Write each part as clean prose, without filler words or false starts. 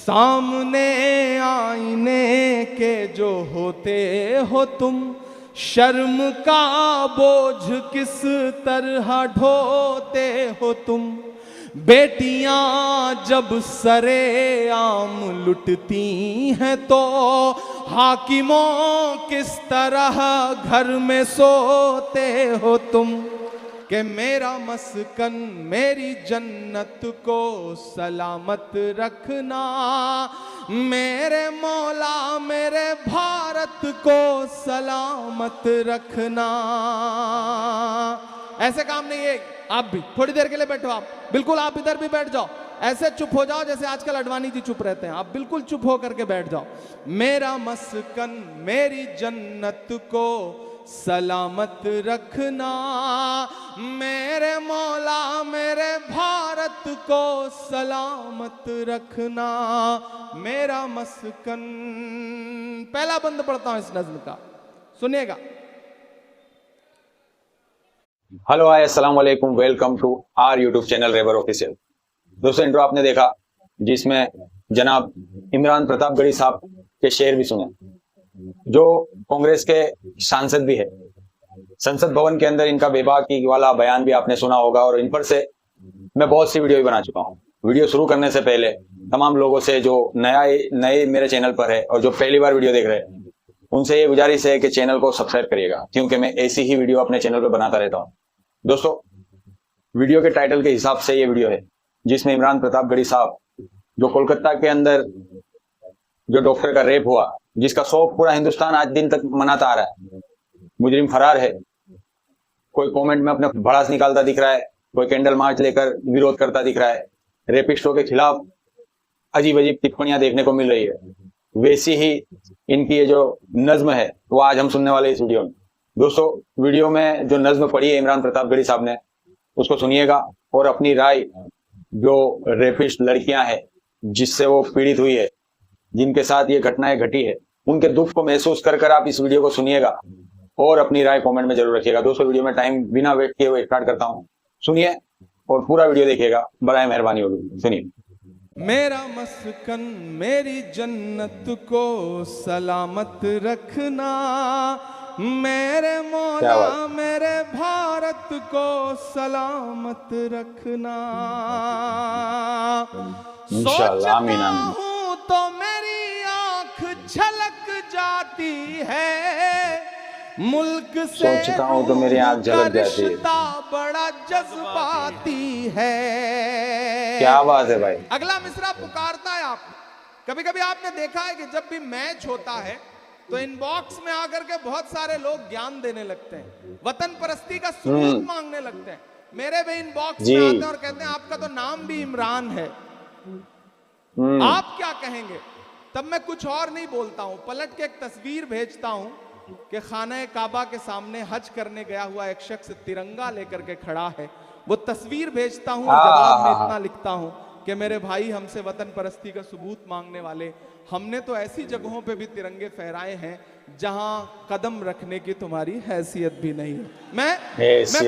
सामने आईने के जो होते हो तुम, शर्म का बोझ किस तरह ढोते हो तुम। बेटियां जब सरे आम लुटती हैं तो हाकिमों किस तरह घर में सोते हो तुम। कि मेरा मस्कन मेरी जन्नत को सलामत रखना, मेरे मौला मेरे भारत को सलामत रखना। ऐसे काम नहीं है। आप भी थोड़ी देर के लिए बैठो, आप बिल्कुल, आप इधर भी बैठ जाओ, ऐसे चुप हो जाओ जैसे आजकल अडवाणी जी चुप रहते हैं। आप बिल्कुल चुप हो करके बैठ जाओ। मेरा मस्कन मेरी जन्नत को सलामत रखना, मेरे मौला मेरे भारत को सलामत रखना, मेरा मस्कन। पहला बंद पढ़ता हूं इस नज्म का, सुनिएगा। हेलो हाय अस्सलाम वालेकुम, welcome to our YouTube channel Rebar official. दोस्तों, इंट्रो आपने देखा जिसमें जनाब इमरान प्रतापगढ़ी साहब के शेर भी सुने, जो कांग्रेस के सांसद भी है। संसद भवन के अंदर इनका बेबाकी वाला बयान भी आपने सुना होगा, और इन पर से मैं बहुत सी वीडियो भी बना चुका हूँ। वीडियो शुरू करने से पहले तमाम लोगों से जो नए मेरे चैनल पर है और जो पहली बार वीडियो देख रहे हैं, उनसे ये गुजारिश है कि चैनल को सब्सक्राइब करिएगा, क्योंकि मैं ऐसी ही वीडियो अपने चैनल पर बनाता रहता हूँ। दोस्तों, वीडियो के टाइटल के हिसाब से ये वीडियो है जिसमें इमरान प्रतापगढ़ी साहब, जो कोलकाता के अंदर जो डॉक्टर का रेप हुआ, जिसका शोक पूरा हिंदुस्तान आज दिन तक मनाता आ रहा है, मुजरिम फरार है। कोई कमेंट में अपने भड़ास निकालता दिख रहा है, कोई कैंडल मार्च लेकर विरोध करता दिख रहा है, रेपिस्टों के खिलाफ अजीब अजीब टिप्पणियां देखने को मिल रही है। वैसी ही इनकी ये जो नज्म है वो आज हम सुनने वाले इस वीडियो में। दोस्तों, वीडियो में जो नज्म पढ़ी है इमरान प्रतापगढ़ी साहब ने, उसको सुनिएगा और अपनी राय, जो रेपिस्ट लड़कियां हैं जिससे वो पीड़ित हुई है, जिनके साथ ये घटनाएं घटी है, उनके दुख को महसूस कर कर आप इस वीडियो को सुनिएगा और अपनी राय कमेंट में जरूर रखिएगा। दोस्तों, वीडियो में टाइम बिना वेट किए हुए स्टार्ट करता हूं, सुनिए और पूरा वीडियो देखिएगा, बड़ाए मेहरबानी होगी। सुनिए। मेरा मस्कन मेरी जन्नत को सलामत रखना, मेरे मौला मेरे भारत को सलामत रखना। सोचता हूं तो मेरी आंख झलक जाती है, मुल्क से सोचता हूं तो मेरी आंख झलक जाती है, बड़ा जज्बाती है। क्या बात है भाई। अगला मिसरा पुकारता है आप। कभी कभी आपने देखा है कि जब भी मैच होता है तो इनबॉक्स में आकर के बहुत सारे लोग ज्ञान देने लगते हैं, वतन परस्ती का सबूत मांगने लगते हैं। मेरे भी इनबॉक्स में आते हैं और कहते हैं आपका तो नाम भी इमरान है, आप क्या कहेंगे? तब मैं कुछ और नहीं बोलता हूं, पलट के एक तस्वीर भेजता हूं कि खाना काबा के सामने हज करने गया हुआ एक शख्स तिरंगा लेकर के खड़ा है। वो तस्वीर भेजता हूं और जवाब में इतना लिखता हूं कि मेरे भाई, हमसे वतन परस्ती का सबूत मांगने वाले, हमने तो ऐसी जगहों पे भी तिरंगे फहराए हैं जहां कदम रखने की तुम्हारी हैसियत भी नहीं है। मैं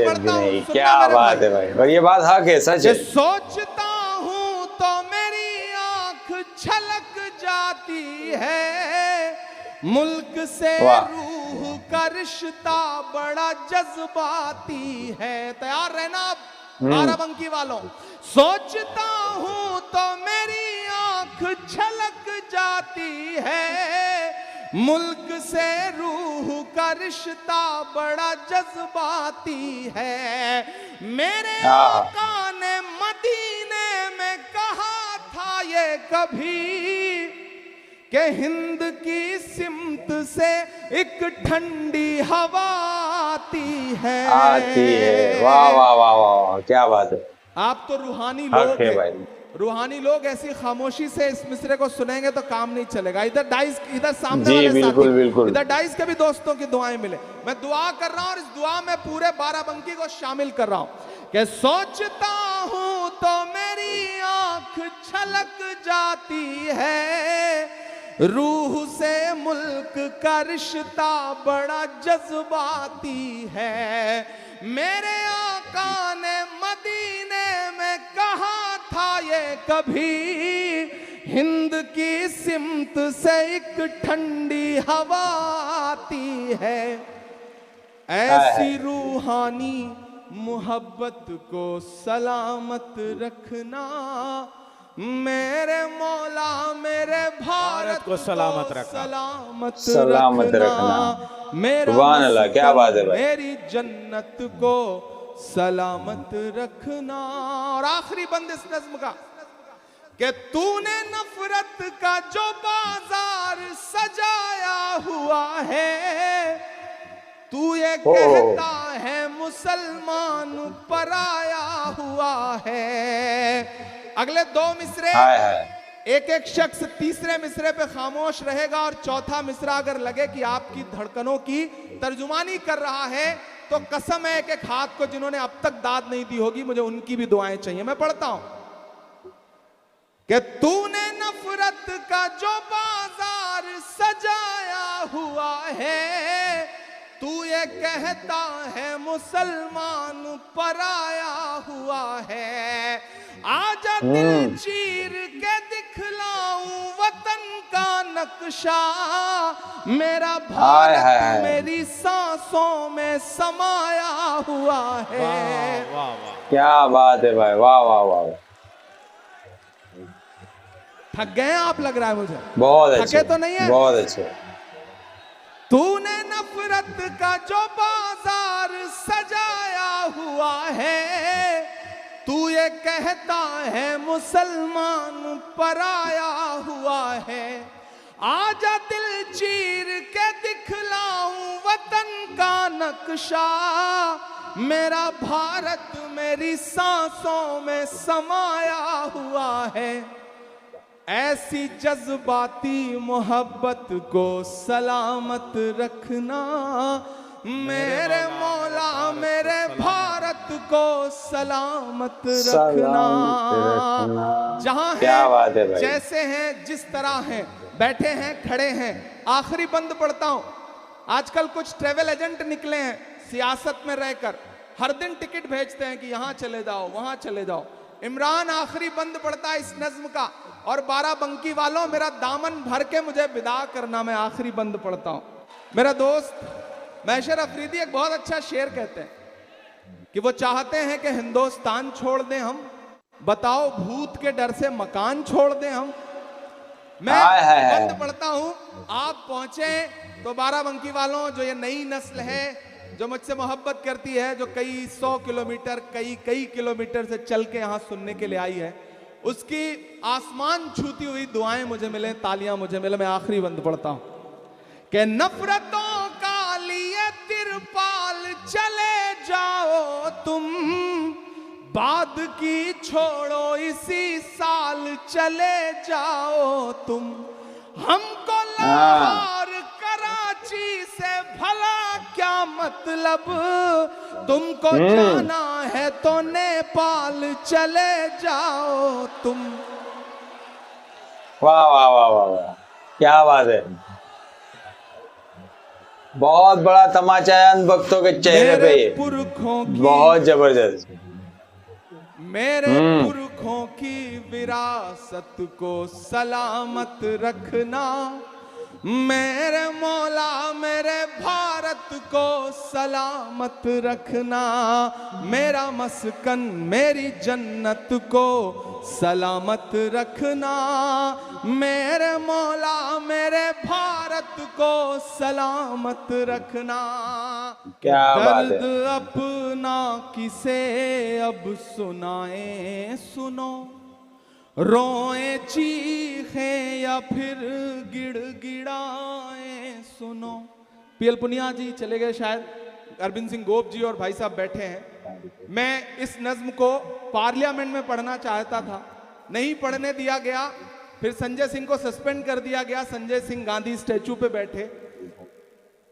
पढ़ता हूं, क्या बात है भाई, और ये बात हाँ के सच है। सोचता हूं तो मेरी आंख छलक जाती है, मुल्क से रूह का रिश्ता बड़ा जज्बाती है। तैयार रहना आप बाराबंकी वालों। सोचता हूं तो मेरी आंख छलक जाती है, मुल्क से रूह का रिश्ता बड़ा जज्बाती है। मेरे आका ने मदीने में कहा था ये कभी कि हिंद की सिमत से एक ठंडी हवा आती है। वाह वाह वाह वाह, क्या बात है। आप तो रूहानी लोग हैं, रूहानी लोग ऐसी खामोशी से इस मिसरे को सुनेंगे तो काम नहीं चलेगा। इधर डाइस, इधर सामने वाले बिल्कुल बिल्कुल, इधर डाइस के भी दोस्तों की दुआएं मिले। मैं दुआ कर रहा हूं और इस दुआ में पूरे बाराबंकी को शामिल कर रहा हूं कि सोचता हूं तो मेरी आंख छलक जाती है, रूह से मुल्क का रिश्ता बड़ा जज्बाती है। मेरे आका ने मदीने में कहा था ये कभी, हिंद की सिमत से एक ठंडी हवा आती है, ऐसी रूहानी मोहब्बत को सलामत रखना मेरे मौला, मेरे भारत को सलामत रखना, सलामत रखना। मेरा सुभान अल्लाह, क्या बात है भाई। मेरी जन्नत को सलामत रखना। और आखिरी बंद इस नज्म का कि तूने नफरत का जो बाजार सजाया हुआ है, तू ये कहता है मुसलमान पराया हुआ है। अगले दो मिसरे एक एक शख्स तीसरे मिसरे पे खामोश रहेगा और चौथा मिसरा अगर लगे कि आपकी धड़कनों की तर्जुमानी कर रहा है तो कसम है एक एक हाथ को जिन्होंने अब तक दाद नहीं दी होगी, मुझे उनकी भी दुआएं चाहिए। मैं पढ़ता हूं कि तूने नफरत का जो बाजार सजाया हुआ है, तू ये कहता है मुसलमान पराया हुआ है। आजा दिल चीर के दिखलाऊं वतन का नक्शा, मेरा भारत मेरी सांसों में समाया हुआ है। वाह वाह वाह, क्या बात है भाई, वाह वाह वाह। थक गए आप लग रहा है मुझे। बहुत अच्छे, थके तो नहीं है? बहुत अच्छे। तूने नफरत का जो बाजार सजाया हुआ है, तू ये कहता है मुसलमान पराया हुआ है। आजा दिल चीर के दिखलाऊं वतन का नक्शा, मेरा भारत मेरी सांसों में समाया हुआ है। ऐसी जज्बाती मोहब्बत को सलामत रखना मेरे मौला, मेरे भारत को सलामत रखना। जहां है जैसे हैं जिस तरह हैं, बैठे हैं खड़े हैं। आखिरी बंद पढ़ता हूं। आजकल कुछ ट्रेवल एजेंट निकले हैं सियासत में रहकर, हर दिन टिकट भेजते हैं कि यहां चले जाओ वहां चले जाओ। इमरान आखिरी बंद पढ़ता है इस नज्म का, और बाराबंकी वालों मेरा दामन भर के मुझे विदा करना, मैं आखिरी बंद पढ़ता हूं। मेरा दोस्त मैशर अफरीदी एक बहुत अच्छा शेर कहते हैं कि वो चाहते हैं कि हिंदुस्तान छोड़ दें हम, बताओ भूत के डर से मकान छोड़ दें हम। मैं बंद पढ़ता हूं। आप पहुंचे तो बाराबंकी वालों, जो ये नई नस्ल है जो मुझसे मोहब्बत करती है, जो कई 100 किलोमीटर कई किलोमीटर से चल के यहाँ सुनने के लिए आई है, उसकी आसमान छूती हुई दुआएं मुझे मिले, तालियां मुझे मिले। मैं आखिरी बंद पढ़ता हूं कि नफरतों का लिए तिरपाल चले जाओ तुम, बाद की छोड़ो इसी साल चले जाओ तुम। हमको लाहौर कराची से भला क्या मतलब, तुमको जाना है तो नेपाल चले जाओ तुम। वाह वाह वाह वाह वाह, क्या बात है। बहुत बड़ा तमाचा है अन भक्तों के चेहरे पे ये, बहुत जबरदस्त। मेरे पुरखों की विरासत को सलामत रखना, मेरे मौला मेरे भारत को सलामत रखना। मेरा मस्कन मेरी जन्नत को सलामत रखना, मेरे मौला मेरे भारत को सलामत रखना। क्या दर्द अपना किसे अब सुनाए सुनो, रोए चीखे या फिर गिड़गिड़ाए सुनो। पीएल पुनिया जी चले गए शायद, अरविंद सिंह गोप जी और भाई साहब बैठे हैं। मैं इस नज्म को पार्लियामेंट में पढ़ना चाहता था, नहीं पढ़ने दिया गया। फिर संजय सिंह को सस्पेंड कर दिया गया। संजय सिंह गांधी स्टैचू पे बैठे,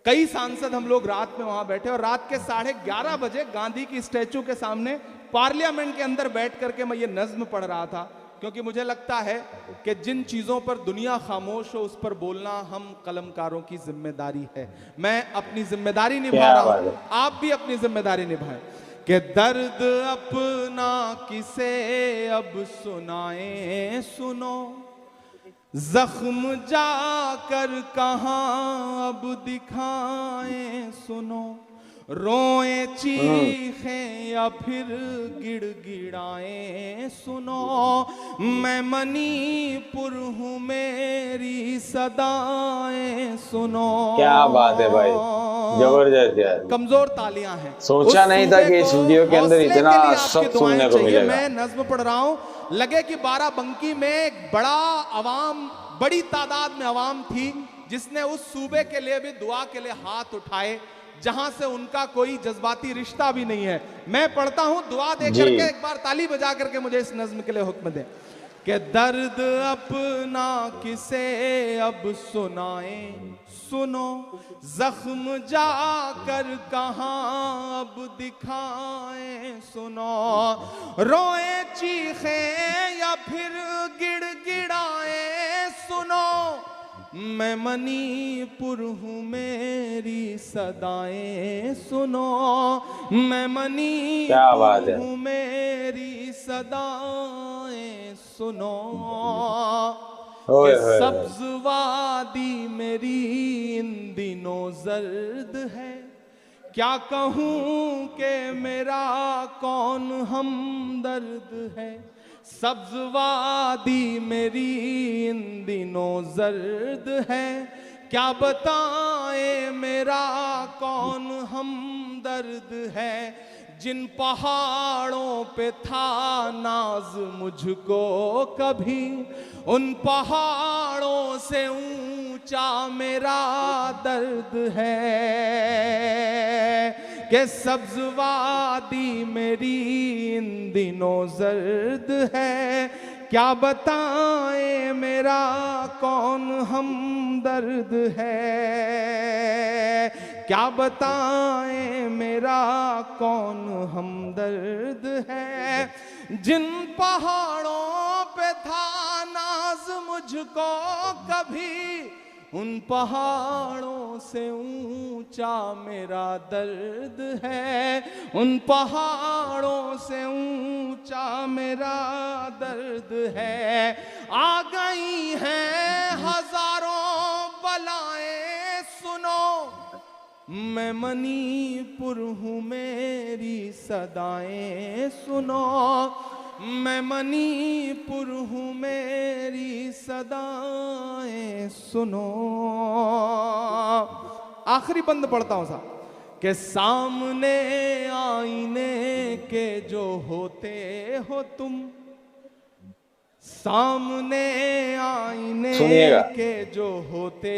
कई सांसद हम लोग रात में वहां बैठे, और रात के 11:30 बजे गांधी की स्टैचू के सामने पार्लियामेंट के अंदर बैठ करके मैं ये नज्म पढ़ रहा था, क्योंकि मुझे लगता है कि जिन चीजों पर दुनिया खामोश हो उस पर बोलना हम कलमकारों की जिम्मेदारी है। मैं अपनी जिम्मेदारी निभा रहा हूं, आप भी अपनी जिम्मेदारी निभाएं। कि दर्द अपना किसे अब सुनाए सुनो, जख्म जाकर कहाँ अब दिखाएं सुनो, रोए चीखें या फिर गिड़गिड़ाएं सुनो, मैं मणिपुर हूँ मेरी सदाएं सुनो। क्या बात है भाई, जबरदस्त यार। कमजोर तालियां हैं। सोचा नहीं था कि इस वीडियो के अंदर इतना सब सुनने को मिलेगा। मैं नज्म पढ़ रहा हूँ, लगे कि बाराबंकी में एक बड़ी तादाद में अवाम थी जिसने उस सूबे के लिए भी दुआ के लिए हाथ उठाए जहां से उनका कोई जज्बाती रिश्ता भी नहीं है। मैं पढ़ता हूं, दुआ दे करके एक बार ताली बजा करके मुझे इस नज्म के लिए हुक्म दे कि दर्द अपना किसे अब सुनाए सुनो, जख्म जाकर कहाँ अब दिखाएं सुनो, रोए चीखे या फिर गिड़गिड़ाए सुनो, मैं मणिपुर हूँ मेरी सदाएं सुनो, मैं मणिपुर हूँ मेरी सदाएं सुनो। सब्ज वादी मेरी इन दिनों जर्द है, क्या कहूँ कि मेरा कौन हमदर्द है, सब्ज वादी मेरी इन दिनों जर्द है, क्या बताएं मेरा कौन हमदर्द है, जिन पहाड़ों पे था नाज मुझको कभी, उन पहाड़ों से ऊंचा मेरा दर्द है, कि सब्ज वादी मेरी इन दिनों जर्द है, क्या बताएं मेरा कौन हमदर्द है, क्या बताएं मेरा कौन हमदर्द है, जिन पहाड़ों पे था नाज मुझको कभी, उन पहाड़ों से ऊंचा मेरा दर्द है, उन पहाड़ों से ऊंचा मेरा दर्द है, आ गई हैं हजारों बलाएं सुनो, मैं मणिपुर हूँ मेरी सदाएं सुनो, मैं मणिपुर हूँ मेरी सदाएं सुनो। आखिरी बंद पढ़ता हूं साहब कि सामने आईने के जो होते हो तुम, सामने आईने के जो होते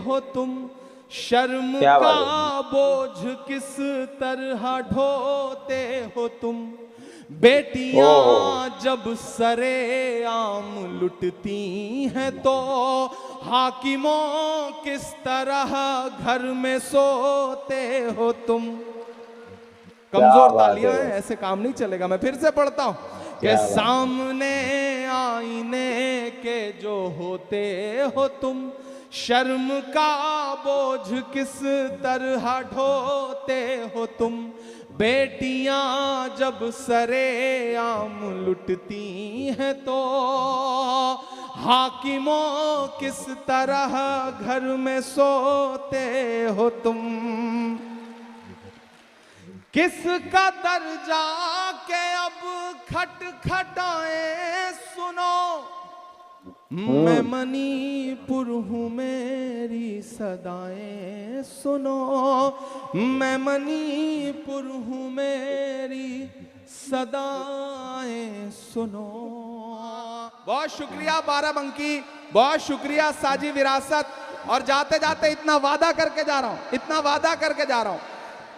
हो तुम, शर्म का बोझ किस तरह ढोते हो तुम, बेटियां जब सरे आम लुटती हैं तो हाकिमों किस तरह घर में सोते हो तुम। कमजोर तालियां हैं, ऐसे काम नहीं चलेगा। मैं फिर से पढ़ता हूं कि सामने आईने के जो होते हो तुम, शर्म का बोझ किस तरह ढोते हो तुम, बेटियां जब सरे आम लुटती हैं तो हाकिमों किस तरह घर में सोते हो तुम, किसका दर्जा के अब खटखटाए सुनो, मैं मणिपुर हूँ मेरी सदाएं सुनो, मैं मणिपुर हूँ मेरी सदाएं सुनो। बहुत शुक्रिया बाराबंकी, बहुत शुक्रिया साजी विरासत। और जाते जाते इतना वादा करके जा रहा हूँ, इतना वादा करके जा रहा हूँ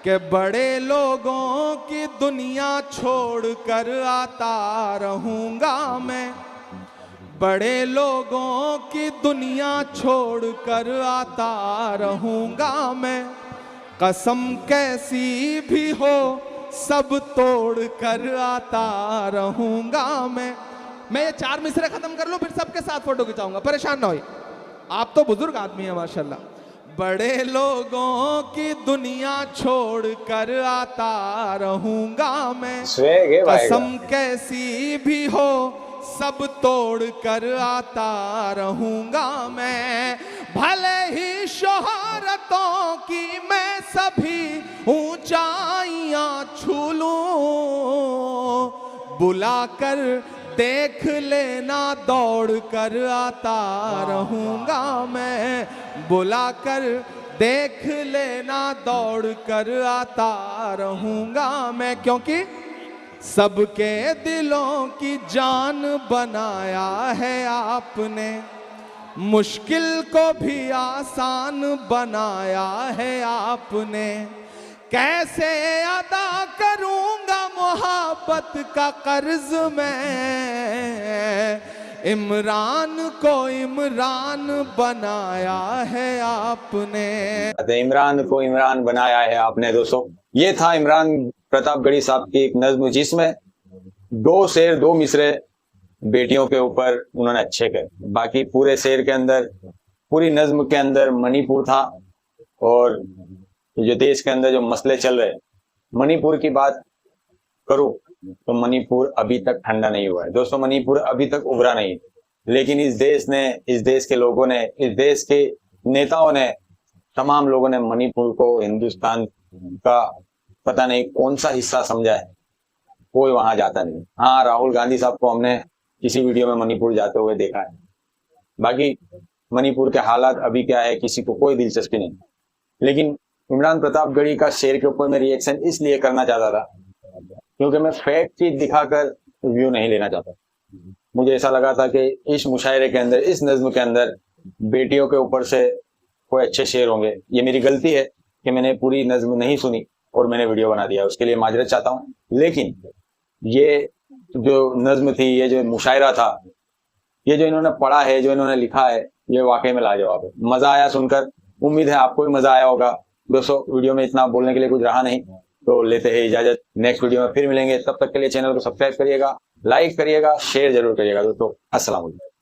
कि बड़े लोगों की दुनिया छोड़ कर आता रहूंगा मैं, बड़े लोगों की दुनिया छोड़ कर आता रहूंगा मैं, कसम कैसी भी हो सब तोड़ कर आता रहूंगा मैं। मैं ये 4 मिसरे खत्म कर लूं फिर सबके साथ फोटो खिंचाऊंगा, परेशान ना होइए, आप तो बुजुर्ग आदमी है माशाल्लाह। बड़े लोगों की दुनिया छोड़ कर आता रहूंगा मैं, कसम कैसी भी हो सब तोड़ कर आता रहूंगा मैं, भले ही शोहरतों की मैं सभी ऊंचाइयां छू लूं, बुलाकर देख लेना दौड़ कर आता रहूंगा मैं, बुलाकर देख लेना दौड़ कर आता रहूंगा मैं, क्योंकि सबके दिलों की जान बनाया है आपने, मुश्किल को भी आसान बनाया है आपने, कैसे अदा करूंगा मोहब्बत का कर्ज मैं, इमरान को इमरान बनाया है आपने। इमरान को इमरान बनाया है आपने। दोस्तों, ये था इमरान प्रतापगढ़ी साहब की एक नज्म, जिसमें 2 शेर 2 मिसरे बेटियों के ऊपर उन्होंने अच्छे कहे। बाकी पूरे शेर के अंदर, पूरी नज्म के अंदर मणिपुर था, और जो देश के अंदर जो मसले चल रहे, मणिपुर की बात करूं तो मणिपुर अभी तक ठंडा नहीं हुआ है। दोस्तों, मणिपुर अभी तक उभरा नहीं, लेकिन इस देश ने, इस देश के लोगों ने, इस देश के नेताओं ने, तमाम लोगों ने मणिपुर को हिंदुस्तान का पता नहीं कौन सा हिस्सा समझा है। कोई वहां जाता नहीं। हाँ, राहुल गांधी साहब को हमने किसी वीडियो में मणिपुर जाते हुए देखा है। बाकी मणिपुर के हालात अभी क्या है, किसी को कोई दिलचस्पी नहीं। लेकिन इमरान प्रतापगढ़ी का शेर के ऊपर मैं रिएक्शन इसलिए करना चाहता था क्योंकि मैं फेक चीज दिखाकर व्यू नहीं लेना चाहता। मुझे ऐसा लगा था कि इस मुशायरे के अंदर, इस नज्म के अंदर बेटियों के ऊपर से कोई अच्छे शेर होंगे। ये मेरी गलती है कि मैंने पूरी नज्म नहीं सुनी और मैंने वीडियो बना दिया, उसके लिए माजरत चाहता हूँ। लेकिन ये जो नज्म थी, ये जो मुशायरा था, ये जो इन्होंने पढ़ा है, जो इन्होंने लिखा है, ये वाकई में लाजवाब है। मजा आया सुनकर, उम्मीद है आपको भी मजा आया होगा। दोस्तों, वीडियो में इतना बोलने के लिए कुछ रहा नहीं, तो लेते हैं इजाजत। नेक्स्ट वीडियो में फिर मिलेंगे। तब तक के लिए चैनल को सब्सक्राइब करिएगा, लाइक करिएगा, शेयर जरूर करिएगा। दोस्तों, अस्सलाम वालेकुम।